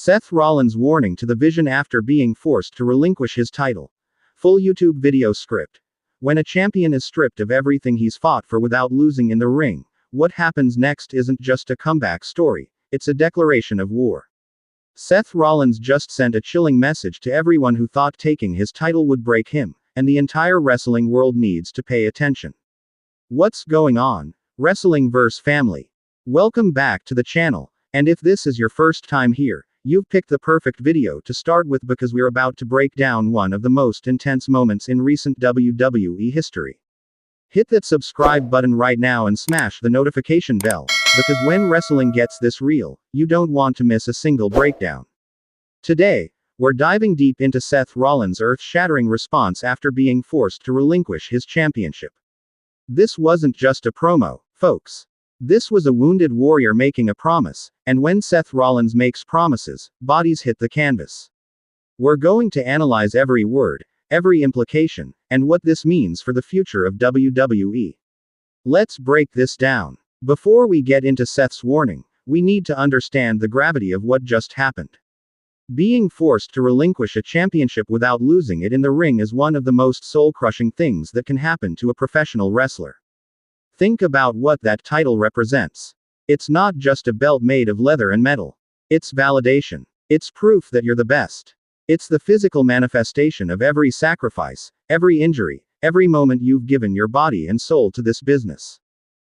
Seth Rollins' warning to the Vision after being forced to relinquish his title. Full YouTube video script. When a champion is stripped of everything he's fought for without losing in the ring, what happens next isn't just a comeback story, it's a declaration of war. Seth Rollins just sent a chilling message to everyone who thought taking his title would break him, and the entire wrestling world needs to pay attention. What's going on? Wrestling vs. Family. Welcome back to the channel, and if this is your first time here, you've picked the perfect video to start with because we're about to break down one of the most intense moments in recent WWE history. Hit that subscribe button right now and smash the notification bell, because when wrestling gets this real, you don't want to miss a single breakdown. Today, we're diving deep into Seth Rollins' earth-shattering response after being forced to relinquish his championship. This wasn't just a promo, folks. This was a wounded warrior making a promise, and when Seth Rollins makes promises, bodies hit the canvas. We're going to analyze every word, every implication, and what this means for the future of WWE. Let's break this down. Before we get into Seth's warning, we need to understand the gravity of what just happened. Being forced to relinquish a championship without losing it in the ring is one of the most soul-crushing things that can happen to a professional wrestler. Think about what that title represents. It's not just a belt made of leather and metal. It's validation. It's proof that you're the best. It's the physical manifestation of every sacrifice, every injury, every moment you've given your body and soul to this business.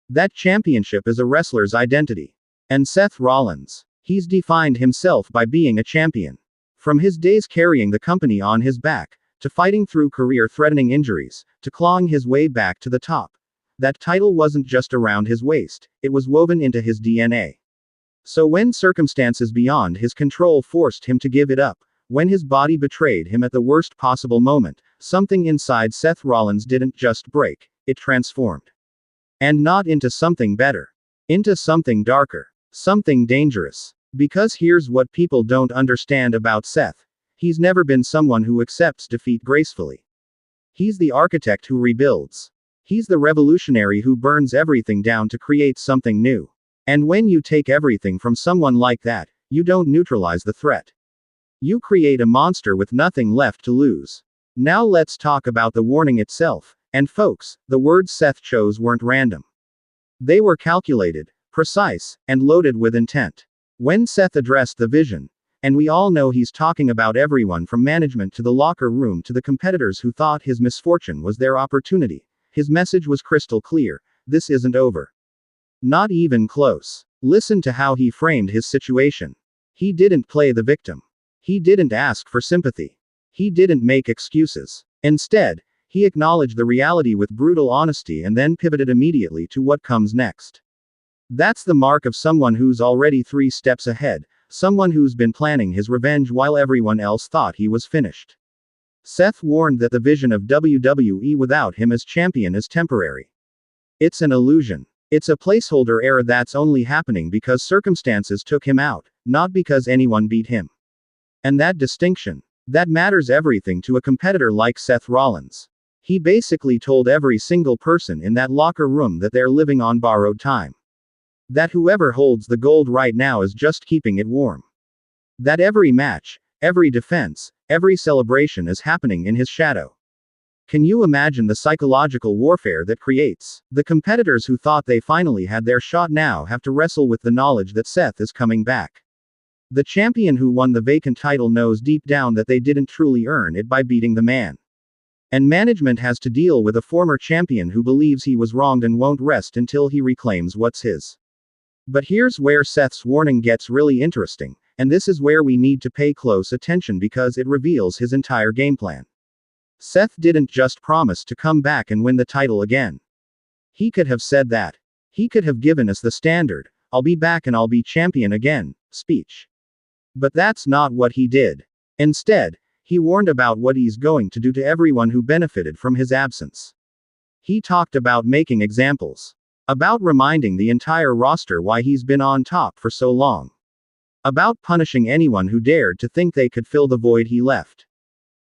That championship is a wrestler's identity. And Seth Rollins, he's defined himself by being a champion. From his days carrying the company on his back, to fighting through career-threatening injuries, to clawing his way back to the top. That title wasn't just around his waist, it was woven into his DNA. So when circumstances beyond his control forced him to give it up, when his body betrayed him at the worst possible moment, something inside Seth Rollins didn't just break, it transformed. And not into something better. Into something darker. Something dangerous. Because here's what people don't understand about Seth. He's never been someone who accepts defeat gracefully. He's the architect who rebuilds. He's the revolutionary who burns everything down to create something new. And when you take everything from someone like that, you don't neutralize the threat. You create a monster with nothing left to lose. Now let's talk about the warning itself. And folks, the words Seth chose weren't random. They were calculated, precise, and loaded with intent. When Seth addressed the Vision, and we all know he's talking about everyone from management to the locker room to the competitors who thought his misfortune was their opportunity. His message was crystal clear: this isn't over. Not even close. Listen to how he framed his situation. He didn't play the victim. He didn't ask for sympathy. He didn't make excuses. Instead, he acknowledged the reality with brutal honesty and then pivoted immediately to what comes next. That's the mark of someone who's already 3 steps ahead, someone who's been planning his revenge while everyone else thought he was finished. Seth warned that the vision of WWE without him as champion is temporary. It's an illusion. It's a placeholder era that's only happening because circumstances took him out, not because anyone beat him. And that distinction, that matters everything to a competitor like Seth Rollins. He basically told every single person in that locker room that they're living on borrowed time. That whoever holds the gold right now is just keeping it warm. That every match, every defense, every celebration is happening in his shadow. Can you imagine the psychological warfare that creates? The competitors who thought they finally had their shot now have to wrestle with the knowledge that Seth is coming back. The champion who won the vacant title knows deep down that they didn't truly earn it by beating the man. And management has to deal with a former champion who believes he was wronged and won't rest until he reclaims what's his. But here's where Seth's warning gets really interesting, and this is where we need to pay close attention because it reveals his entire game plan. Seth didn't just promise to come back and win the title again. He could have said that. He could have given us the standard, "I'll be back and I'll be champion again" speech. But that's not what he did. Instead, he warned about what he's going to do to everyone who benefited from his absence. He talked about making examples. About reminding the entire roster why he's been on top for so long. About punishing anyone who dared to think they could fill the void he left.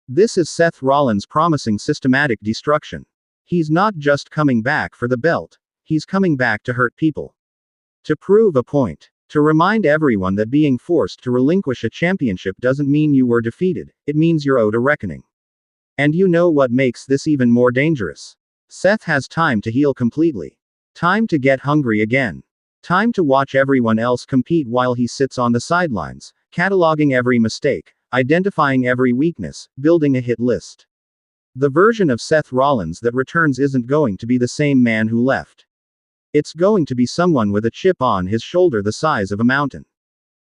This is Seth Rollins promising systematic destruction. He's not just coming back for the belt. He's coming back to hurt people. To prove a point. To remind everyone that being forced to relinquish a championship doesn't mean you were defeated, it means you're owed a reckoning. And you know what makes this even more dangerous? Seth has time to heal completely. Time to get hungry again. Time to watch everyone else compete while he sits on the sidelines, cataloging every mistake, identifying every weakness, building a hit list. The version of Seth Rollins that returns isn't going to be the same man who left. It's going to be someone with a chip on his shoulder the size of a mountain.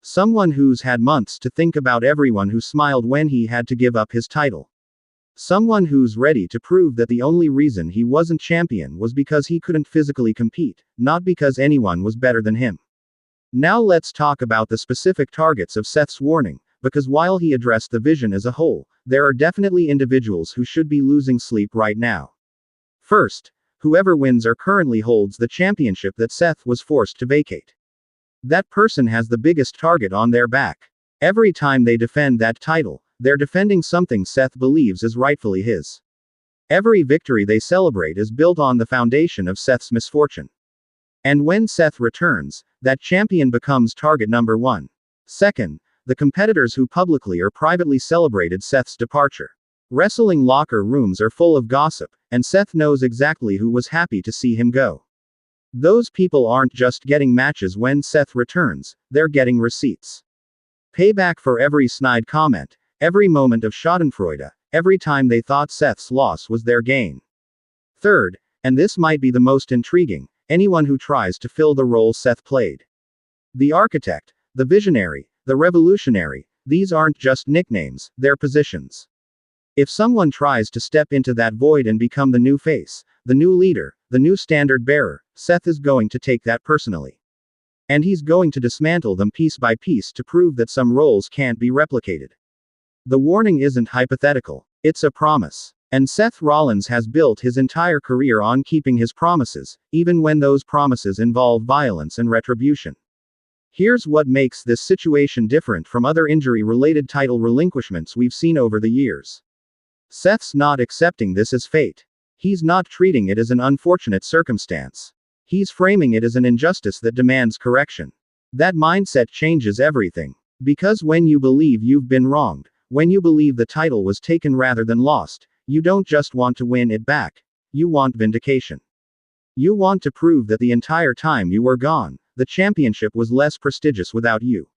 Someone who's had months to think about everyone who smiled when he had to give up his title. Someone who's ready to prove that the only reason he wasn't champion was because he couldn't physically compete, not because anyone was better than him. Now let's talk about the specific targets of Seth's warning, because while he addressed the vision as a whole, there are definitely individuals who should be losing sleep right now. First, whoever wins or currently holds the championship that Seth was forced to vacate. That person has the biggest target on their back. Every time they defend that title, they're defending something Seth believes is rightfully his. Every victory they celebrate is built on the foundation of Seth's misfortune. And when Seth returns, that champion becomes target number one. Second, the competitors who publicly or privately celebrated Seth's departure. Wrestling locker rooms are full of gossip, and Seth knows exactly who was happy to see him go. Those people aren't just getting matches when Seth returns, they're getting receipts. Payback for every snide comment, every moment of schadenfreude, every time they thought Seth's loss was their gain. Third, and this might be the most intriguing, anyone who tries to fill the role Seth played. The architect, the visionary, the revolutionary, these aren't just nicknames, they're positions. If someone tries to step into that void and become the new face, the new leader, the new standard bearer, Seth is going to take that personally. And he's going to dismantle them piece by piece to prove that some roles can't be replicated. The warning isn't hypothetical, it's a promise. And Seth Rollins has built his entire career on keeping his promises, even when those promises involve violence and retribution. Here's what makes this situation different from other injury-related title relinquishments we've seen over the years. Seth's not accepting this as fate. He's not treating it as an unfortunate circumstance. He's framing it as an injustice that demands correction. That mindset changes everything. Because when you believe you've been wronged, when you believe the title was taken rather than lost, you don't just want to win it back. You want vindication. You want to prove that the entire time you were gone, the championship was less prestigious without you.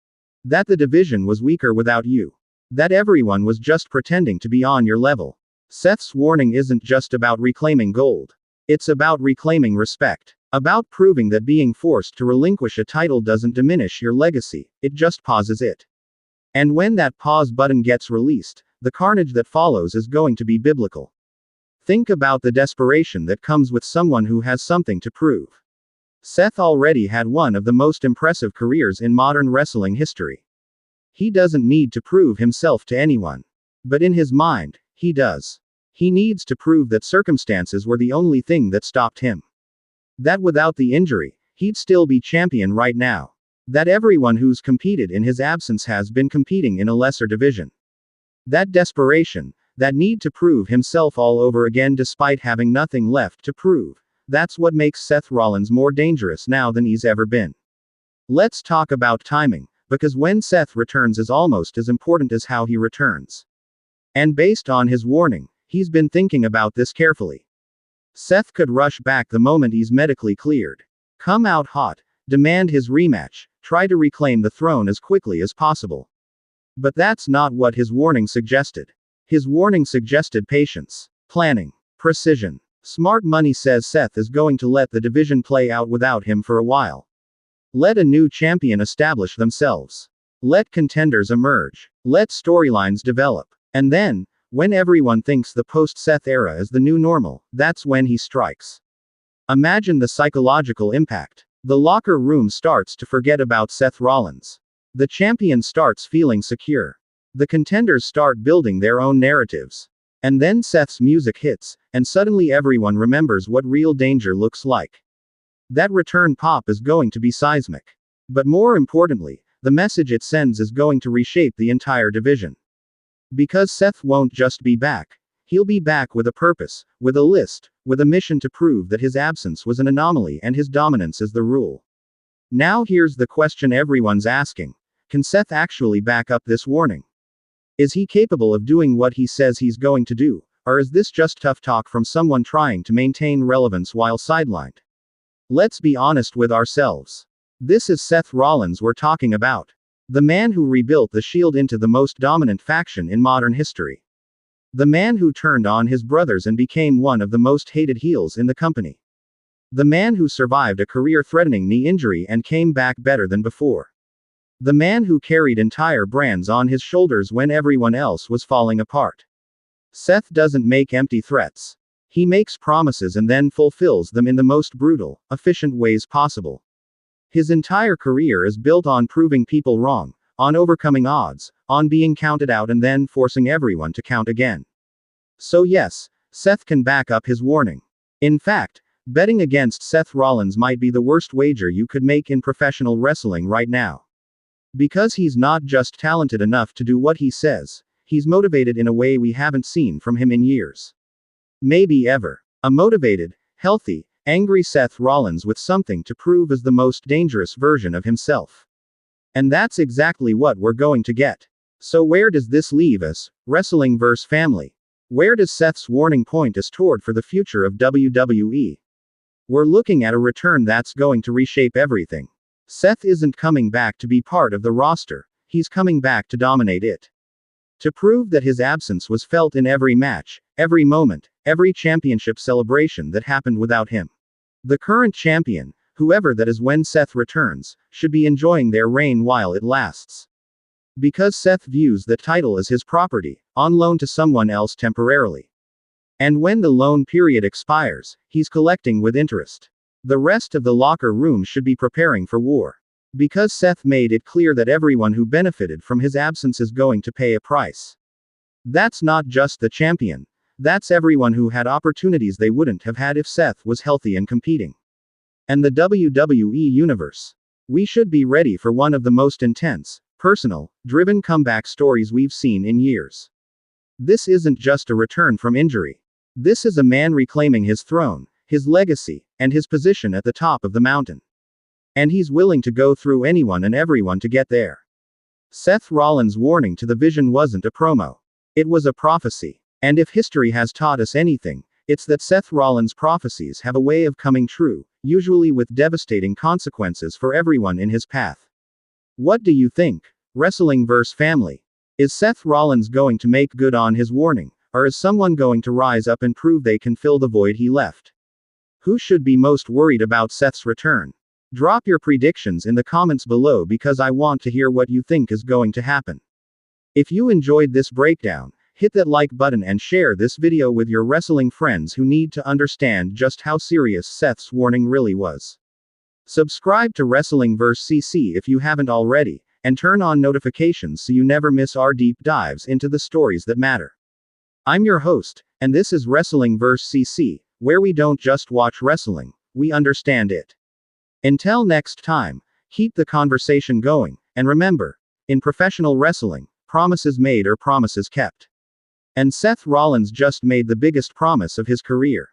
That the division was weaker without you. That everyone was just pretending to be on your level. Seth's warning isn't just about reclaiming gold. It's about reclaiming respect. About proving that being forced to relinquish a title doesn't diminish your legacy, it just pauses it. And when that pause button gets released, the carnage that follows is going to be biblical. Think about the desperation that comes with someone who has something to prove. Seth already had one of the most impressive careers in modern wrestling history. He doesn't need to prove himself to anyone. But in his mind, he does. He needs to prove that circumstances were the only thing that stopped him. That without the injury, he'd still be champion right now. That everyone who's competed in his absence has been competing in a lesser division. That desperation, that need to prove himself all over again despite having nothing left to prove, that's what makes Seth Rollins more dangerous now than he's ever been. Let's talk about timing, because when Seth returns is almost as important as how he returns. And based on his warning, he's been thinking about this carefully. Seth could rush back the moment he's medically cleared. Come out hot, demand his rematch, try to reclaim the throne as quickly as possible. But that's not what his warning suggested. His warning suggested patience, planning, precision. Smart money says Seth is going to let the division play out without him for a while. Let a new champion establish themselves. Let contenders emerge. Let storylines develop. And then, when everyone thinks the post-Seth era is the new normal, that's when he strikes. Imagine the psychological impact. The locker room starts to forget about Seth Rollins. The champion starts feeling secure. The contenders start building their own narratives. And then Seth's music hits, and suddenly everyone remembers what real danger looks like. That return pop is going to be seismic. But more importantly, the message it sends is going to reshape the entire division. Because Seth won't just be back. He'll be back with a purpose, with a list, with a mission to prove that his absence was an anomaly and his dominance is the rule. Now here's the question everyone's asking. Can Seth actually back up this warning? Is he capable of doing what he says he's going to do, or is this just tough talk from someone trying to maintain relevance while sidelined? Let's be honest with ourselves. This is Seth Rollins we're talking about. The man who rebuilt the Shield into the most dominant faction in modern history. The man who turned on his brothers and became one of the most hated heels in the company. The man who survived a career-threatening knee injury and came back better than before. The man who carried entire brands on his shoulders when everyone else was falling apart. Seth doesn't make empty threats. He makes promises and then fulfills them in the most brutal, efficient ways possible. His entire career is built on proving people wrong, on overcoming odds, on being counted out and then forcing everyone to count again. So yes, Seth can back up his warning. In fact, betting against Seth Rollins might be the worst wager you could make in professional wrestling right now. Because he's not just talented enough to do what he says, he's motivated in a way we haven't seen from him in years. Maybe ever. A motivated, healthy, angry Seth Rollins with something to prove is the most dangerous version of himself. And that's exactly what we're going to get. So where does this leave us, wrestling verse family? Where does Seth's warning point us toward for the future of WWE? We're looking at a return that's going to reshape everything. Seth isn't coming back to be part of the roster, he's coming back to dominate it. To prove that his absence was felt in every match, every moment, every championship celebration that happened without him. The current champion, whoever that is when Seth returns, should be enjoying their reign while it lasts. Because Seth views the title as his property, on loan to someone else temporarily. And when the loan period expires, he's collecting with interest. The rest of the locker room should be preparing for war. Because Seth made it clear that everyone who benefited from his absence is going to pay a price. That's not just the champion. That's everyone who had opportunities they wouldn't have had if Seth was healthy and competing. And the WWE Universe. We should be ready for one of the most intense, personal, driven comeback stories we've seen in years. This isn't just a return from injury. This is a man reclaiming his throne, his legacy, and his position at the top of the mountain. And he's willing to go through anyone and everyone to get there. Seth Rollins' warning to the Vision wasn't a promo. It was a prophecy. And if history has taught us anything, it's that Seth Rollins' prophecies have a way of coming true, usually with devastating consequences for everyone in his path. What do you think, wrestling verse family? Is Seth Rollins going to make good on his warning, or is someone going to rise up and prove they can fill the void he left? Who should be most worried about Seth's return? Drop your predictions in the comments below because I want to hear what you think is going to happen. If you enjoyed this breakdown, hit that like button and share this video with your wrestling friends who need to understand just how serious Seth's warning really was. Subscribe to Wrestling vs. CC if you haven't already, and turn on notifications so you never miss our deep dives into the stories that matter. I'm your host, and this is Wrestling vs. CC, where we don't just watch wrestling, we understand it. Until next time, keep the conversation going, and remember, in professional wrestling, promises made are promises kept. And Seth Rollins just made the biggest promise of his career.